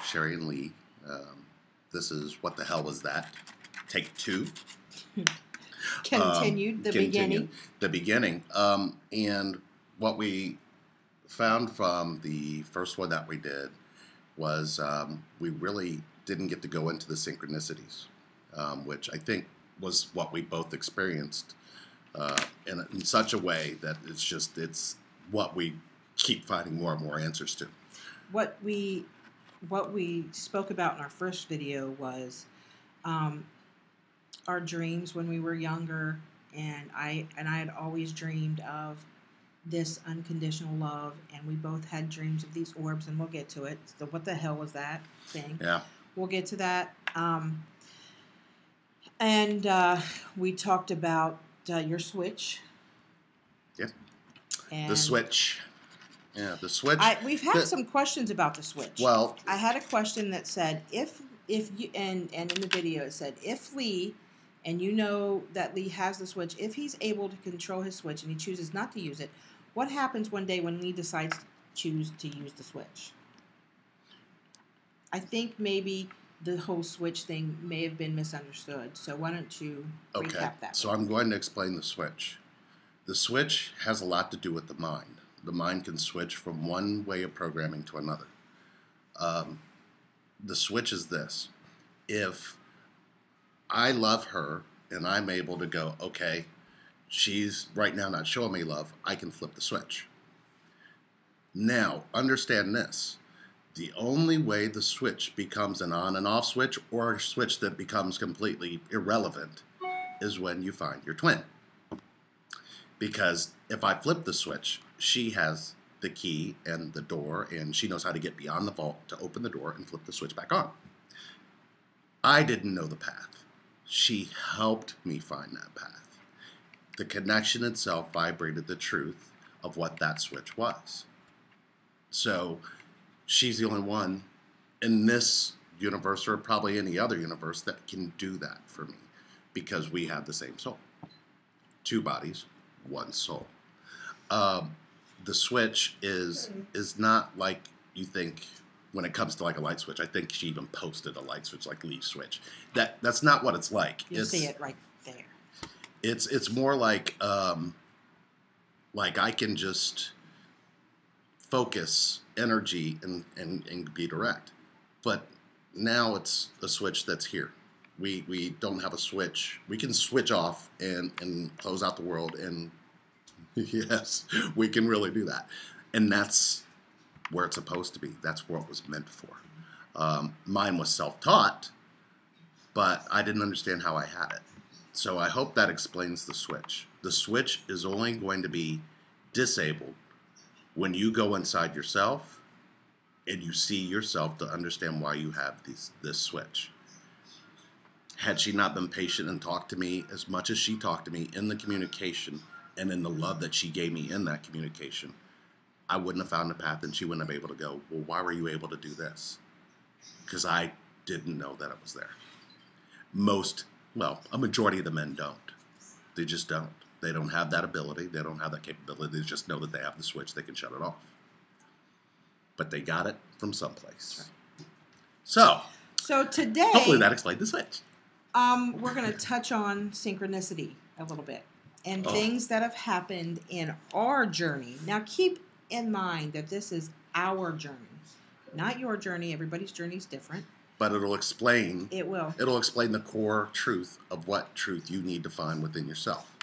Sherry and Lee. This is What the Hell Was That? Take 2. Continued, the beginning. The beginning. And what we found from the first one that we did was we really didn't get to go into the synchronicities, which I think was what we both experienced in such a way that it's what we keep finding more and more answers to. What we spoke about in our first video was our dreams when we were younger, and I had always dreamed of this unconditional love, and we both had dreams of these orbs, and we'll get to it. So what the hell was that thing? Yeah. We'll get to that. And we talked about your switch. Yeah. And the switch. Yeah, the switch. We've had some questions about the switch. Well, I had a question that said, if you, and in the video it said, if Lee, and you know that Lee has the switch, if he's able to control his switch and he chooses not to use it, what happens one day when Lee decides to choose to use the switch? I think maybe the whole switch thing may have been misunderstood. So why don't you recap that? So I'm going to explain the switch. The switch has a lot to do with the mind. The mind can switch from one way of programming to another. The switch is this. If I love her and I'm able to go, okay, she's right now not showing me love, I can flip the switch. Now, understand this. The only way the switch becomes an on and off switch, or a switch that becomes completely irrelevant, is when you find your twin. Because if I flip the switch, she has the key and the door, and she knows how to get beyond the vault to open the door and flip the switch back on. I didn't know the path. She helped me find that path. The connection itself vibrated the truth of what that switch was. So she's the only one in this universe, or probably any other universe, that can do that for me, because we have the same soul. 2 bodies, 1 soul. The switch is not like you think when it comes to like a light switch. I think she even posted a light switch, like Lee's switch. That's not what it's like. You see it right there. It's more like I can just focus energy and be direct. But now it's a switch that's here. We don't have a switch. We can switch off and close out the world, and yes, we can really do that. And that's where it's supposed to be. That's what it was meant for. Mine was self-taught, but I didn't understand how I had it. So I hope that explains the switch. The switch is only going to be disabled when you go inside yourself and you see yourself to understand why you have this switch. Had she not been patient and talked to me as much as she talked to me in the communication and in the love that she gave me in that communication, I wouldn't have found the path, and she wouldn't have been able to go, well, why were you able to do this? Because I didn't know that it was there. A majority of the men don't. They just don't. They don't have that ability. They don't have that capability. They just know that they have the switch. They can shut it off. But they got it from someplace. So today, hopefully that explained the switch. We're going to touch on synchronicity a little bit and things that have happened in our journey. Now, keep in mind that this is our journey, not your journey. Everybody's journey is different. But it'll explain. It will. It'll explain the core truth of what truth you need to find within yourself,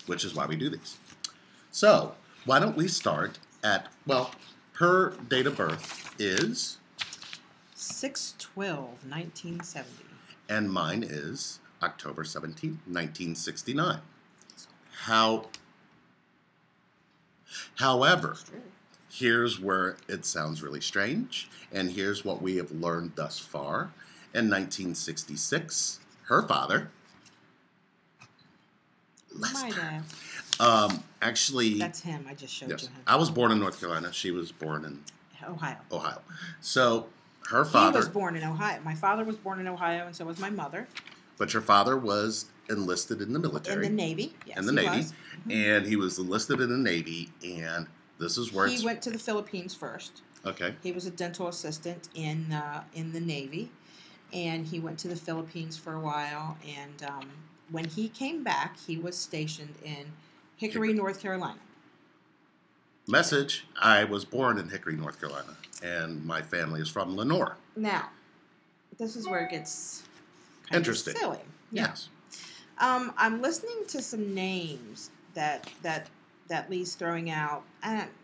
which is why we do these. So, why don't we start at, her date of birth is 6/12/1970. And mine is October 17th, 1969. However, here's where it sounds really strange, and here's what we have learned thus far. In 1966, her father, My dad. Actually, that's him. I just showed you him. I was born in North Carolina. She was born in Ohio. So her father. He was born in Ohio. My father was born in Ohio, and so was my mother. But your father was enlisted in the military. In the Navy. Yes, in the Navy. And he was enlisted in the Navy, and this is where he went to the Philippines first. Okay. He was a dental assistant in the Navy, and he went to the Philippines for a while. And when he came back, he was stationed in Hickory, North Carolina. Message: I was born in Hickory, North Carolina, and my family is from Lenore. Now, this is where it gets interesting. Silly. Yes. I'm listening to some names that Lee's throwing out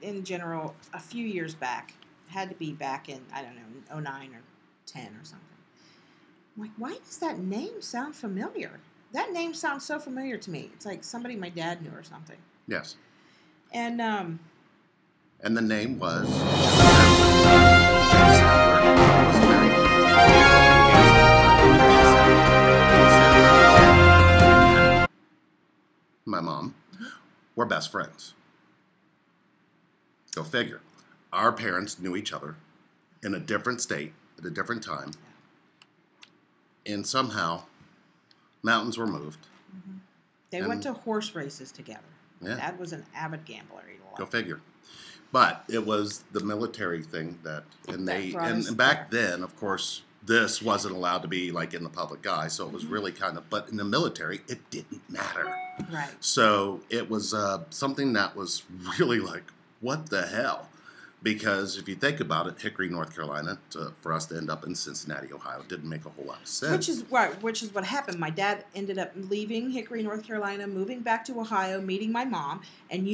in general a few years back. Had to be back in, I don't know, 09 or 10 or something. I'm like, why does that name sound familiar? That name sounds so familiar to me. It's like somebody my dad knew or something. Yes. And the name was my mom. We're best friends. Go figure. Our parents knew each other in a different state at a different time. And somehow, mountains were moved. Mm-hmm. They went to horse races together. Yeah. Dad was an avid gambler. Go figure. But it was the military thing and back then, of course, this wasn't allowed to be like in the public eye, so it was really kind of, but in the military, it didn't matter. Right. So it was something that was really like, what the hell? Because if you think about it, Hickory, North Carolina, for us to end up in Cincinnati, Ohio, didn't make a whole lot of sense. Which is what happened. My dad ended up leaving Hickory, North Carolina, moving back to Ohio, meeting my mom, and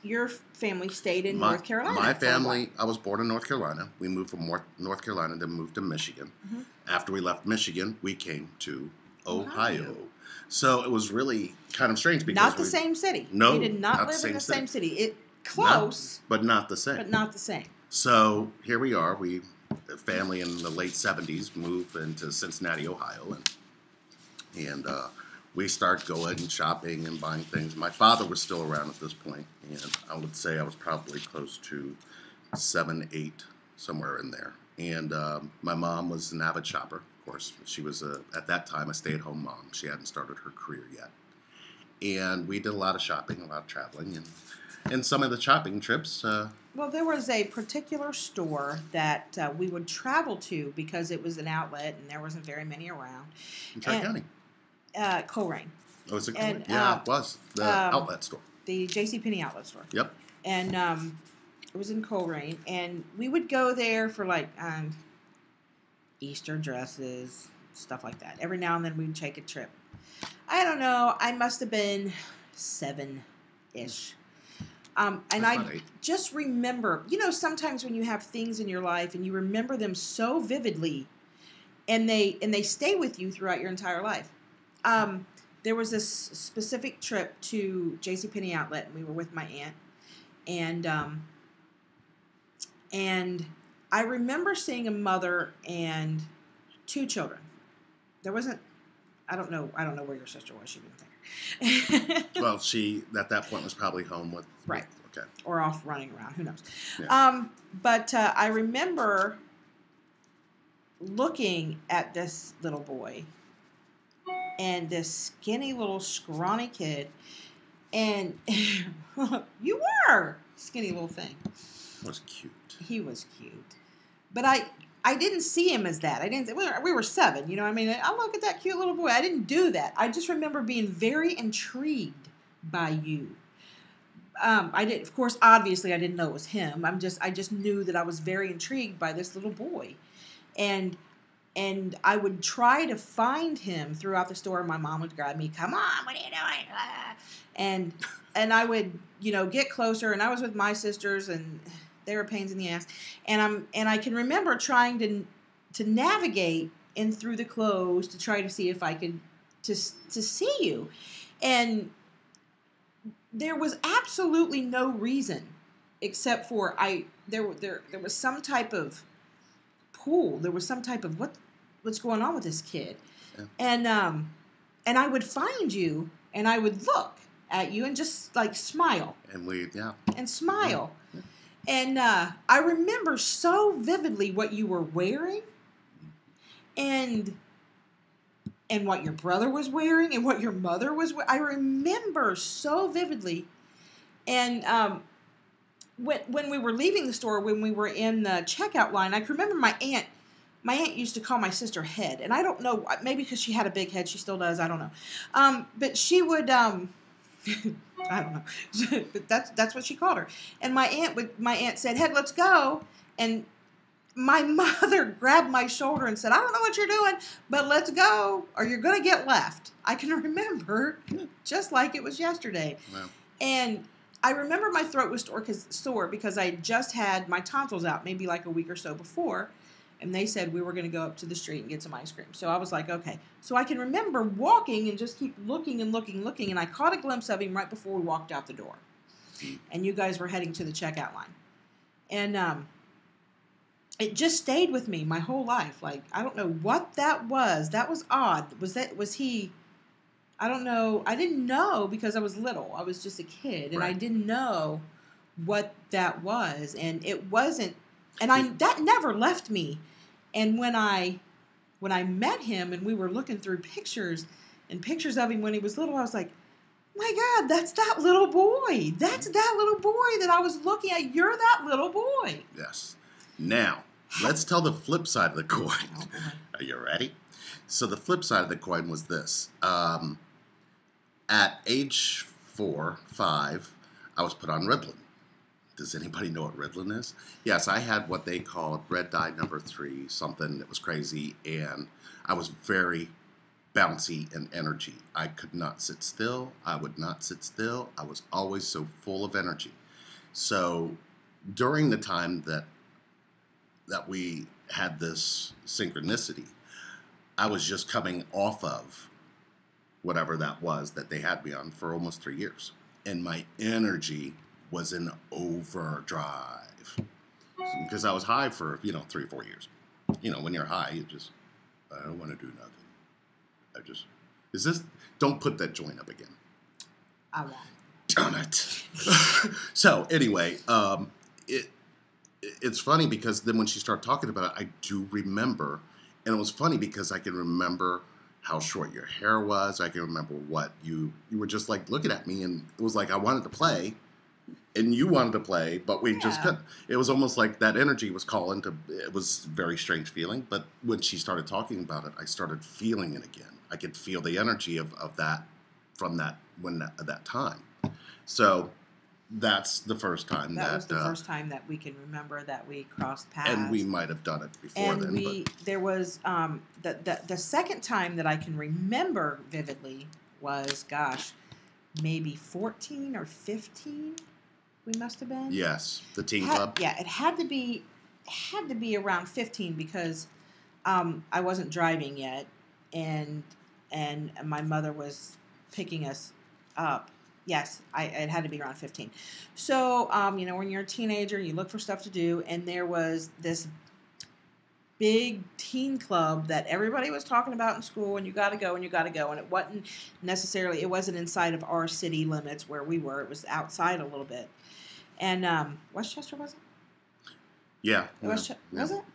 your family stayed in North Carolina. My family, I was born in North Carolina. We moved from North Carolina, then moved to Michigan. Mm-hmm. After we left Michigan, we came to Ohio. So it was really kind of strange because not the same city. No, we did not live in the same city. Close, but not the same. But not the same. So here we are. We, family in the late 70s, moved into Cincinnati, Ohio, and we start going shopping and buying things. My father was still around at this point, and I would say I was probably close to 7, 8, somewhere in there. And my mom was an avid shopper, of course. She was, at that time, a stay-at-home mom. She hadn't started her career yet. And we did a lot of shopping, a lot of traveling, and some of the shopping trips. Well, there was a particular store that we would travel to because it was an outlet and there wasn't very many around. In Tri-County. Coleraine. Oh, was it Coleraine? Yeah, it was. The outlet store. The JCPenney outlet store. Yep. And it was in Coleraine. And we would go there for like Easter dresses, stuff like that. Every now and then we'd take a trip. I don't know. I must have been 7-ish. And I just remember, sometimes when you have things in your life and you remember them so vividly, and they stay with you throughout your entire life. There was this specific trip to JCPenney outlet, and we were with my aunt, and I remember seeing a mother and 2 children. There wasn't. I don't know where your sister was. She didn't think. Well, she at that point was probably home with right. Okay. Or off running around. Who knows? Yeah. But I remember looking at this little boy and this skinny little scrawny kid, and you were skinny little thing. He was cute. He was cute, but I didn't see him as that. I didn't. We were 7, I mean, I look at that cute little boy. I didn't do that. I just remember being very intrigued by you. I did, of course. Obviously, I didn't know it was him. I just knew that I was very intrigued by this little boy, and I would try to find him throughout the store. My mom would grab me, "Come on, what are you doing?" And I would, get closer. And I was with my sisters, and they were pains in the ass. And I can remember trying to navigate in through the clothes to try to see if I could to see you, and there was absolutely no reason except for there was some type of pull. There was some type of what's going on with this kid, yeah. And I would find you and I would look at you and just like smile and smile. Yeah. And I remember so vividly what you were wearing and what your brother was wearing and what your mother was wearing. I remember so vividly. And when we were leaving the store, when we were in the checkout line, I can remember my aunt. My aunt used to call my sister Head, and I don't know, maybe because she had a big head, she still does, I don't know. But she would, I don't know, but that's what she called her. And my aunt said, Head, let's go. And my mother grabbed my shoulder and said, I don't know what you're doing, but let's go, or you're going to get left. I can remember just like it was yesterday. Wow. And I remember my throat was sore because I just had my tonsils out maybe like a week or so before. And they said we were going to go up to the street and get some ice cream. So I was like, okay. So I can remember walking and just keep looking and looking. And I caught a glimpse of him right before we walked out the door. And you guys were heading to the checkout line. And it just stayed with me my whole life. Like, I don't know what that was. That was odd. Was he, I don't know. I didn't know because I was little. I was just a kid. And I didn't know what that was. And it wasn't. And that never left me. And when I met him and we were looking through pictures of him when he was little, I was like, my God, that's that little boy. That's that little boy that I was looking at. You're that little boy. Yes. Now, let's tell the flip side of the coin. Okay. Are you ready? So the flip side of the coin was this. At age 4, 5, I was put on Ritalin. Does anybody know what Ritalin is? Yes, I had what they called red dye number 3, something that was crazy, and I was very bouncy in energy. I could not sit still. I would not sit still. I was always so full of energy. So during the time that we had this synchronicity, I was just coming off of whatever that was that they had me on for almost 3 years. And my energy was in overdrive because I was high for 3 or 4 years. When you're high, you just, I don't want to do nothing. Don't put that joint up again. I won't. Damn it. So anyway, it's funny because then when she started talking about it, I do remember, and it was funny because I can remember how short your hair was. I can remember what you were just like looking at me, and it was like I wanted to play. And you wanted to play, but we just couldn't. It was almost like that energy was calling to. It was a very strange feeling. But when she started talking about it, I started feeling it again. I could feel the energy of that from that time. So that's the first time that was the first time that we can remember that we crossed paths. And we might have done it before then. And there was the second time that I can remember vividly was, maybe 14 or 15. We must have been. Yes, the teen club. Yeah, it had to be around 15 because I wasn't driving yet, and my mother was picking us up. Yes, it had to be around 15. So when you're a teenager, you look for stuff to do, and there was this big teen club that everybody was talking about in school, and you got to go, and it wasn't inside of our city limits where we were. It was outside a little bit. And Westchester, was it? Yeah. Was it?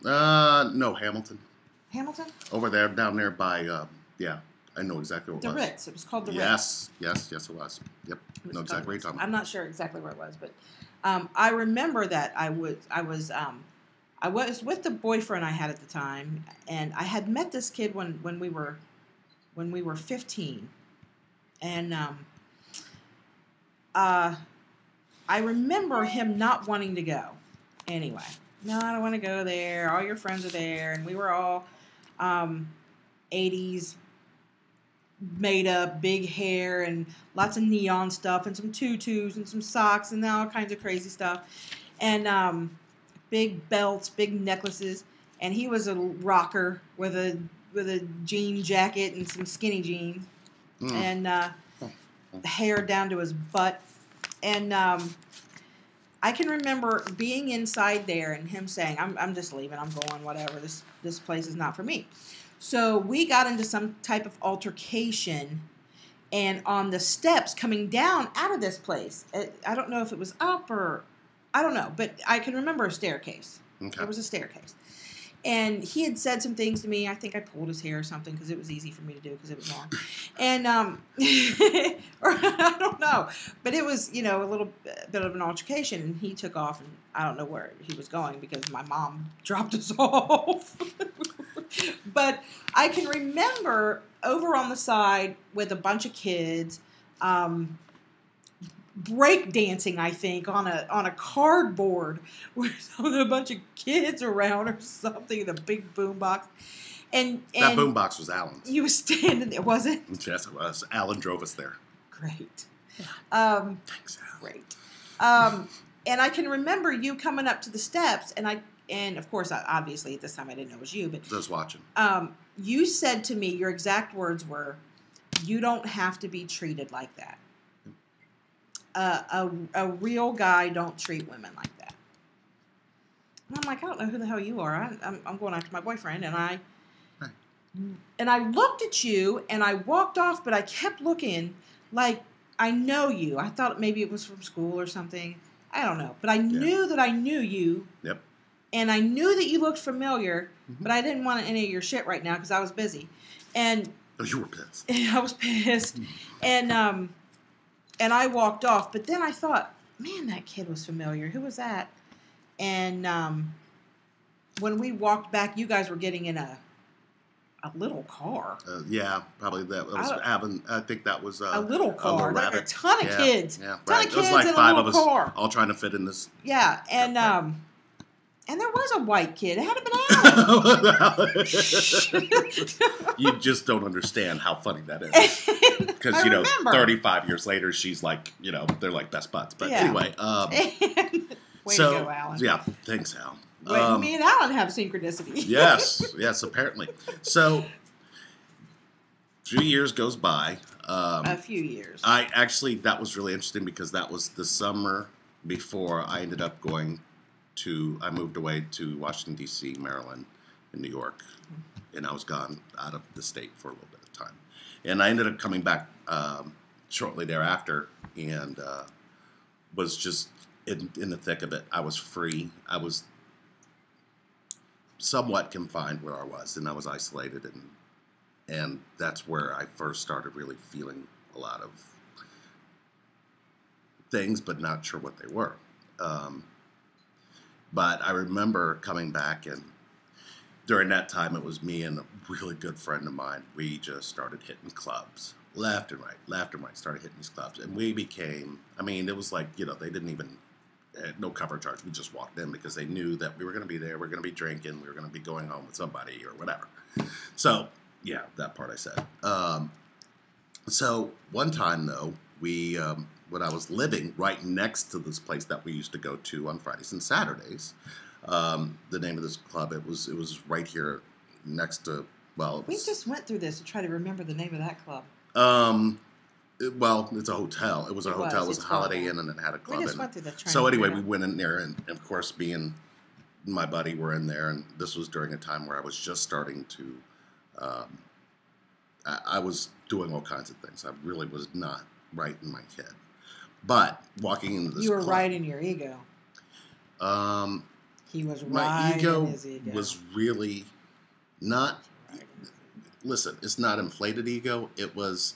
No, Hamilton. Hamilton? Over there, down there by, I know exactly what it was. The Ritz. It was called the Ritz. Yes, it was. Yep. Know exactly what you're talking about. I'm not sure exactly where it was, but I remember that I was with the boyfriend I had at the time, and I had met this kid when we were 15, and I remember him not wanting to go. Anyway, no, I don't want to go there. All your friends are there, and we were all 80s made up, big hair, and lots of neon stuff, and some tutus, and some socks, and all kinds of crazy stuff, and big belts, big necklaces, and he was a rocker with a jean jacket and some skinny jeans, and hair down to his butt. And I can remember being inside there and him saying, I'm just leaving, I'm going, whatever, this place is not for me. So we got into some type of altercation, and on the steps coming down out of this place, I don't know if it was up or, I don't know, but I can remember a staircase. Okay. There was a staircase. And he had said some things to me. I think I pulled his hair or something because it was easy for me to do because it was long. And, or I don't know. But it was, a little bit of an altercation. And he took off, and I don't know where he was going because my mom dropped us off. But I can remember over on the side with a bunch of kids, break dancing, I think, on a cardboard with a bunch of kids around or something, the big boombox. And that boombox was Alan's. You were standing there, was it? Yes, it was. Alan drove us there. Great. Thanks, Alan. Great. And I can remember you coming up to the steps, and of course, obviously at this time I didn't know it was you, but just watching. You said to me, your exact words were, "You don't have to be treated like that. A real guy don't treat women like that." And I'm like, I don't know who the hell you are. I'm going after my boyfriend, and I looked at you, and I walked off, but I kept looking like I know you. I thought maybe it was from school or something. I don't know, but I knew that I knew you. Yep. And I knew that you looked familiar, but I didn't want any of your shit right now because I was busy. And you were pissed. I was pissed, and I walked off. But then I thought, man, that kid was familiar. Who was that? And when we walked back, you guys were getting in a little car. Yeah, probably that was having. I think that was a little car. A a ton of kids. Yeah, ton right. of kids It was like in five a of little us car. all trying to fit in this. Yeah, and there was a white kid. It had to been Alan. You just don't understand how funny that is. Because, 35 years later, she's like, they're like best buds. But anyway. Way to go, Alan. Yeah, thanks, Al. Wait, me and Alan have synchronicity. yes, apparently. So, 3 years goes by. A few years. That was really interesting because that was the summer before I ended up I moved away to Washington, D.C., Maryland, and New York. And I was gone out of the state for a little bit of time. And I ended up coming back shortly thereafter and was just in the thick of it. I was free. I was somewhat confined where I was, and I was isolated. And that's where I first started really feeling a lot of things, but not sure what they were. But I remember coming back, and during that time, it was me and a really good friend of mine. We just started hitting clubs left and right, started hitting these clubs. And we became, it was like, they didn't even, no cover charge. We just walked in because they knew that we were going to be there. We were going to be drinking. We were going to be going home with somebody or whatever. So, yeah, that part I said. So one time, though, we... when I was living right next to this place that we used to go to on Fridays and Saturdays, the name of this club, it was right here next to, we just went through this to try to remember the name of that club. It's a hotel. It was a hotel. It was a Holiday Inn, and it had a club. We just went through that. So anyway, we went in there, and of course, me and my buddy were in there, and this was during a time where I was just starting to, I was doing all kinds of things. I really was not right in my head. But walking into this you were club, right in your ego. He was right in his ego. Was really not. Listen, it's not inflated ego. It was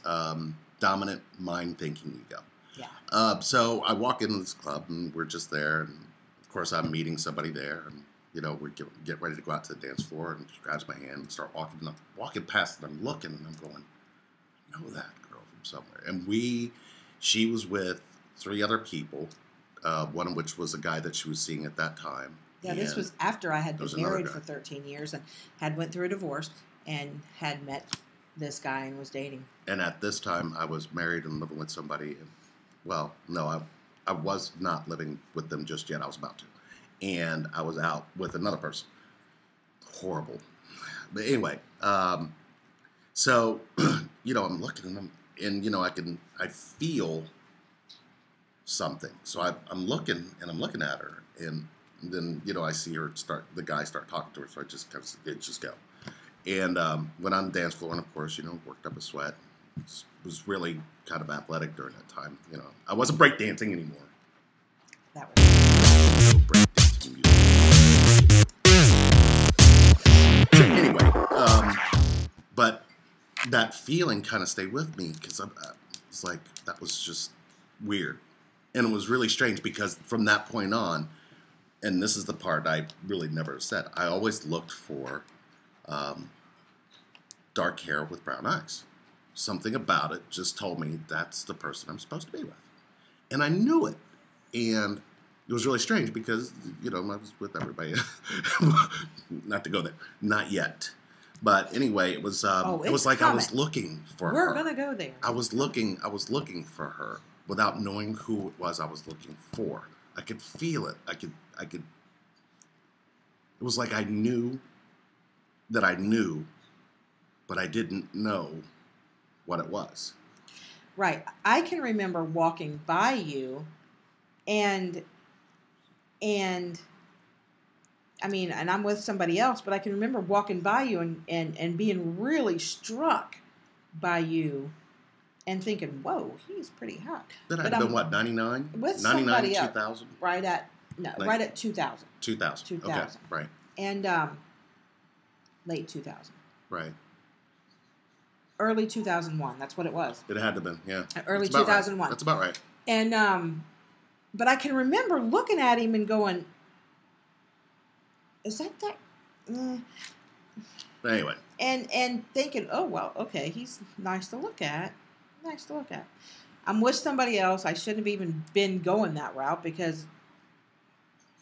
dominant mind thinking ego. Yeah. So I walk into this club, and we're just there, and of course I'm meeting somebody there, and we get ready to go out to the dance floor, and she grabs my hand and start walking. And I'm walking past, and I'm looking, and I'm going, I know that girl from somewhere. And she was with 3 other people, one of which was a guy that she was seeing at that time. Yeah, this was after I had been married for 13 years and had went through a divorce and had met this guy and was dating. And at this time, I was married and living with somebody. I was not living with them just yet. I was about to. And I was out with another person. Horrible. But anyway, so, I'm looking at them, and, I feel something. So I'm looking at her, and then, I see the guy start talking to her, so I just kind of just go. And went on the dance floor, and of course, worked up a sweat. Was really kind of athletic during that time. I wasn't breakdancing anymore. That was No breakdancing music. So anyway, but that feeling kind of stayed with me because it's like that was just weird, and it was really strange because from that point on, and this is the part I really never said, I always looked for dark hair with brown eyes. Something about it just told me that's the person I'm supposed to be with, and I knew it, and it was really strange because, you know, I was with everybody. Not to go there. Not yet. But anyway, it was like I was looking for her. We're going to go there. I was looking for her without knowing who it was I was looking for. I could feel it. I could it was like I knew that I knew, but I didn't know what it was. Right. I can remember walking by you and I mean, and I'm with somebody else, but I can remember walking by you and being really struck by you and thinking, whoa, he's pretty hot. That had been, what, 99? With 99, somebody 2000? else. Right at 2000. 2000. Okay, right. And late 2000. Right. Early 2001. That's what it was. It had to have been, yeah. Early 2001. Right. That's about right. And, but I can remember looking at him and going, is that? But anyway. And thinking, oh, well, okay, he's nice to look at. Nice to look at. I'm with somebody else. I shouldn't have even been going that route because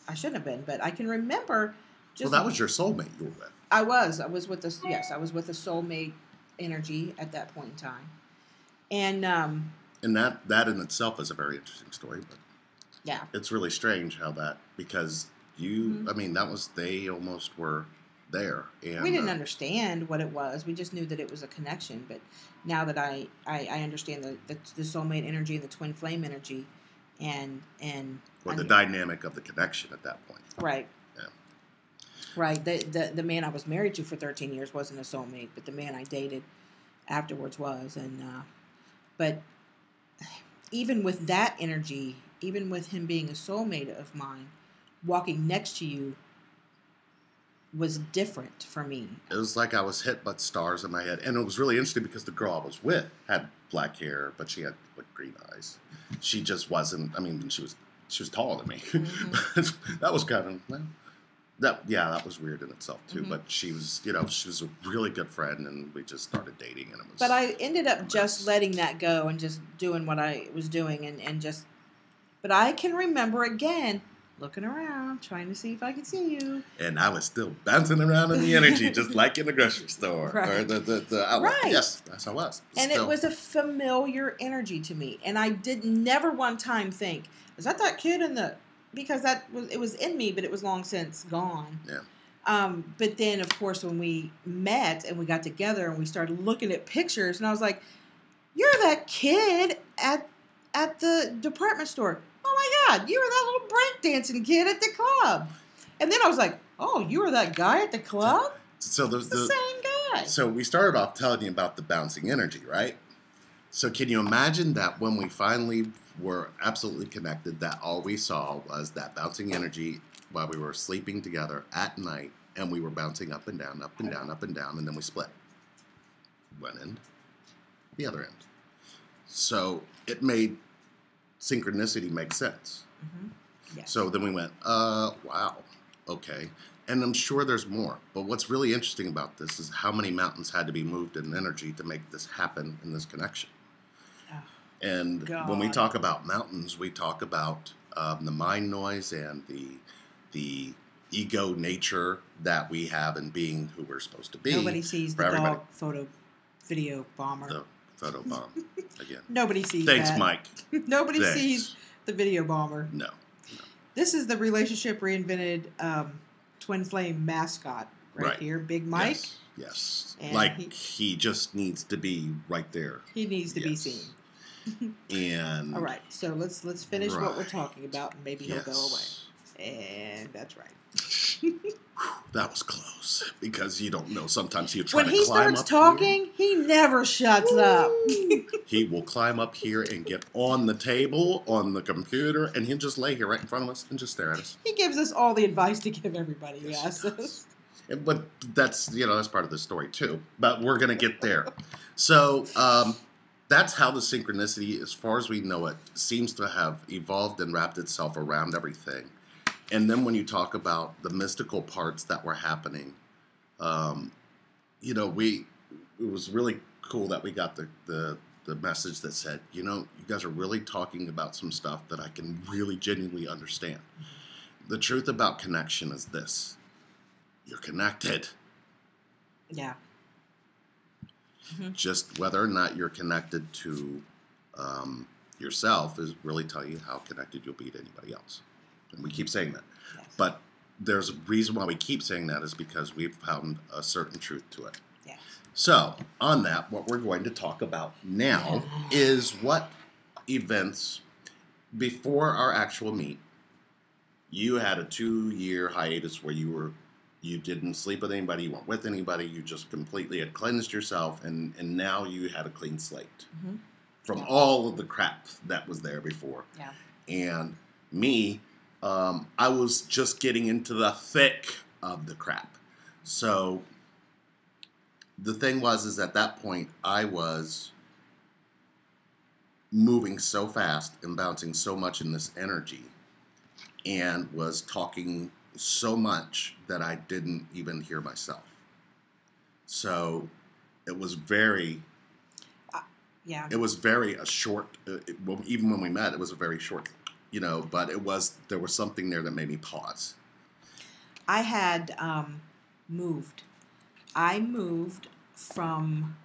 I shouldn't have been. But I can remember just... Well, that was your soulmate you were with. I was with this. Yes, I was with a soulmate energy at that point in time. And that in itself is a very interesting story. But yeah. It's really strange how that, because I mean, they almost were there. And we didn't understand what it was. We just knew that it was a connection. But now that I understand the soulmate energy and the twin flame energy and the dynamic of the connection at that point. Right. Yeah. Right. The man I was married to for 13 years wasn't a soulmate, but the man I dated afterwards was. And but even with that energy, even with him being a soulmate of mine, walking next to you was different for me. It was like I was hit by stars in my head. And it was really interesting because the girl I was with had black hair, but she had like green eyes. She just wasn't, I mean, she was taller than me. Mm-hmm. That was kind of, that was weird in itself too. Mm-hmm. But she was a really good friend, and we just started dating, and it was. But I ended up just letting that go and just doing what I was doing and just, but I can remember again looking around, trying to see if I could see you. And I was still bouncing around in the energy, just like in the grocery store. Right. Or the outlet. Right. Yes, that's how I was. And it was a familiar energy to me. And I did never one time think, is that kid in the... Because it was in me, but it was long since gone. Yeah. But then, of course, when we met and we got together and we started looking at pictures, and I was like, you're that kid at the department store. Oh my God, you were that little breakdancing kid at the club. And then I was like, oh, you were that guy at the club? So the same guy. So we started off telling you about the bouncing energy, right? So can you imagine that when we finally were absolutely connected, that all we saw was that bouncing energy while we were sleeping together at night, and we were bouncing up and down, up and down, up and down, and then we split. One end, the other end. So it made synchronicity make sense. Mm-hmm. Yes. So then we went, wow, okay. And I'm sure there's more. But what's really interesting about this is how many mountains had to be moved in energy to make this happen in this connection. Oh, and God. When we talk about mountains, we talk about the mind noise and the ego nature that we have in being who we're supposed to be. Nobody sees the dog video bomber. The photo bomb, again. Nobody sees Thanks, that. Mike. Nobody sees the video bomber. No. This is the Relationship Reinvented twin flame mascot right here, Big Mike. Yes. Like he just needs to be right there. He needs to be seen. And all right, so let's finish what we're talking about, and maybe he'll go away. And that's right. That was close, because you don't know. Sometimes he'll try to climb up. When he starts talking, he never shuts up. He will climb up here and get on the table, on the computer, and he'll just lay here right in front of us and just stare at us. He gives us all the advice to give everybody who asks us. But that's, that's part of the story too. But we're going to get there. So that's how the synchronicity, as far as we know it, seems to have evolved and wrapped itself around everything. And then when you talk about the mystical parts that were happening, it was really cool that we got the message that said, you guys are really talking about some stuff that I can really genuinely understand. The truth about connection is this: you're connected. Yeah. Mm-hmm. Just whether or not you're connected to yourself is really telling you how connected you'll be to anybody else. And we keep saying that. Yes. But there's a reason why we keep saying that is because we've found a certain truth to it. Yes. So, on that, what we're going to talk about now is what events before our actual meet. You had a 2-year hiatus where you didn't sleep with anybody, you weren't with anybody, you just completely had cleansed yourself, and now you had a clean slate from all of the crap that was there before. Yeah. And me, I was just getting into the thick of the crap. So the thing is at that point, I was moving so fast and bouncing so much in this energy and was talking so much that I didn't even hear myself. So it was very... It was very short, even when we met, it was a very short, but there was something there that made me pause. I had moved. I moved from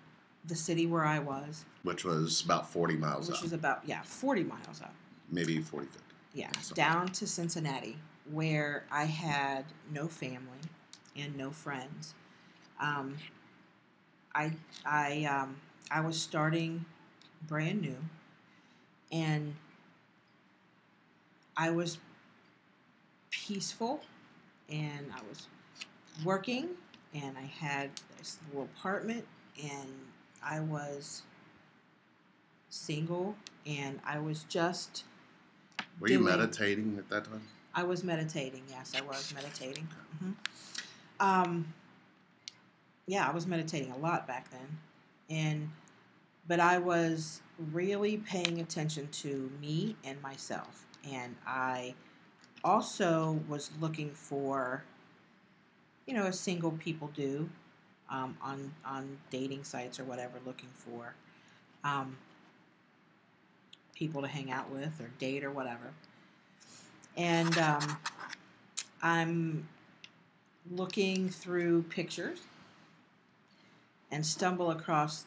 the city where I was. Which was about 40 miles up. Which was about, 40 miles up. Maybe 40, 50. Yeah, down to Cincinnati, where I had no family and no friends. I was starting brand new, and I was peaceful, and I was working, and I had this little apartment, and I was single, and I was just... Were you meditating at that time? I was meditating, yes, I was meditating. Mm-hmm. I was meditating a lot back then, but I was really paying attention to me and myself, and I also was looking for, as single people do, on dating sites or whatever, looking for people to hang out with or date or whatever. And I'm looking through pictures and stumble across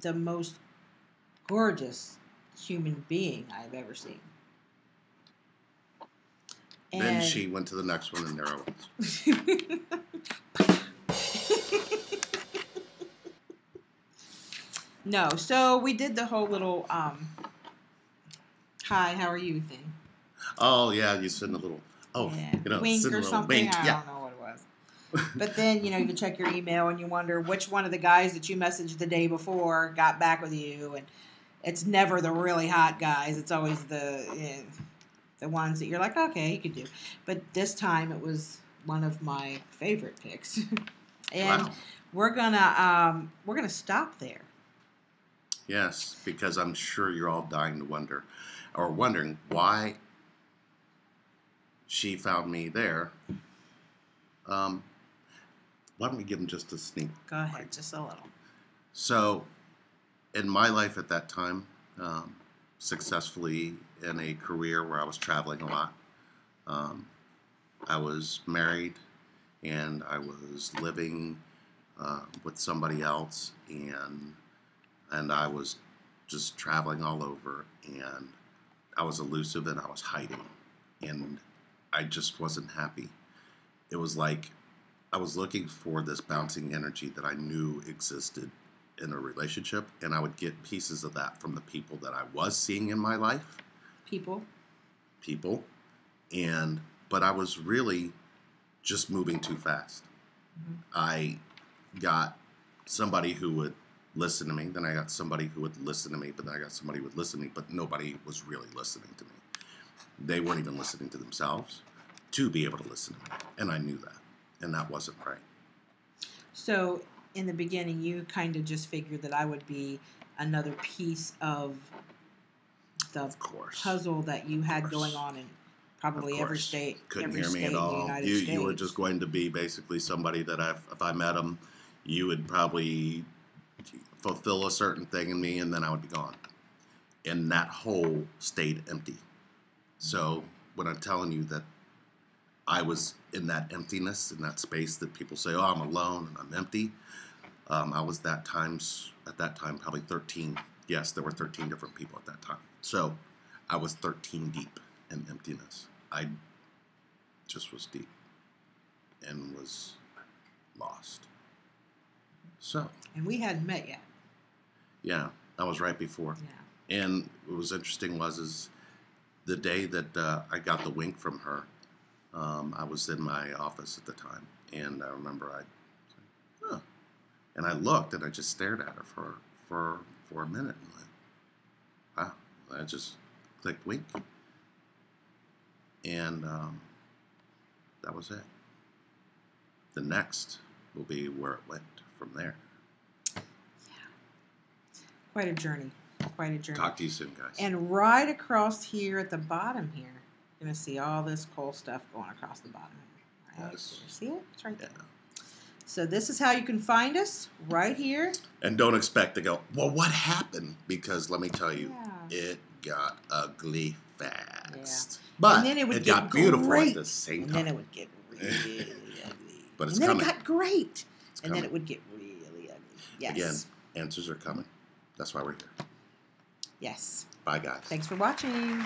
the most gorgeous human being I've ever seen. And then she went to the next one, and there I was. No, so we did the whole little hi, how are you thing. Oh, yeah, you sent a little, wink or something. Wink. I don't know what it was. But then, you check your email and you wonder which one of the guys that you messaged the day before got back with you. And it's never the really hot guys. It's always the ones that you're like, okay, he could do. But this time it was one of my favorite picks. And wow. we're gonna stop there. Yes, because I'm sure you're all dying to wondering why she found me there. Why don't we give them just a sneak? Go ahead, just a little. So, in my life at that time, successfully in a career where I was traveling a lot, I was married, and I was living with somebody else, and I was just traveling all over, and I was elusive, and I was hiding, and I just wasn't happy. It was like I was looking for this bouncing energy that I knew existed in a relationship, and I would get pieces of that from the people that I was seeing in my life. People. But I was really just moving too fast. Mm-hmm. I got somebody who would listen to me, then I got somebody who would listen to me, but then I got somebody who would listen to me, but nobody was really listening to me. They weren't even listening to themselves to be able to listen to me, and I knew that. And that wasn't right. So in the beginning, you kind of just figured that I would be another piece of the puzzle that you had going on in probably every state. Couldn't every hear me state at all. In the United States. You were just going to be basically somebody that if I met him, you would probably fulfill a certain thing in me, and then I would be gone. And that hole stayed empty. So when I'm telling you that I was in that emptiness, in that space that people say, oh, I'm alone and I'm empty, I was at that time probably 13. Yes, there were 13 different people at that time. So I was 13 deep in emptiness. I just was deep and was lost. So. And we hadn't met yet. Yeah, that was right before. Yeah. And what was interesting is the day that I got the wink from her, I was in my office at the time, and I remember I said, huh. And I looked, and I just stared at her for a minute, and went, wow, I just clicked wink. And that was it. The next will be where it went from there. Yeah. Quite a journey. Quite a journey. Talk to you soon, guys. And right across here at the bottom here, you're going to see all this cool stuff going across the bottom. Right? Yes. See it? It's right there. Yeah. So this is how you can find us, right here. And don't expect to go, well, what happened? Because let me tell you, Yeah. it got ugly fast. Yeah. But and then it would it get got beautiful great. at the same time. And then it would get really ugly. But it's and then coming. it got great. It's and coming. then it would get really ugly. Yes. Again, answers are coming. That's why we're here. Yes. Bye, guys. Thanks for watching.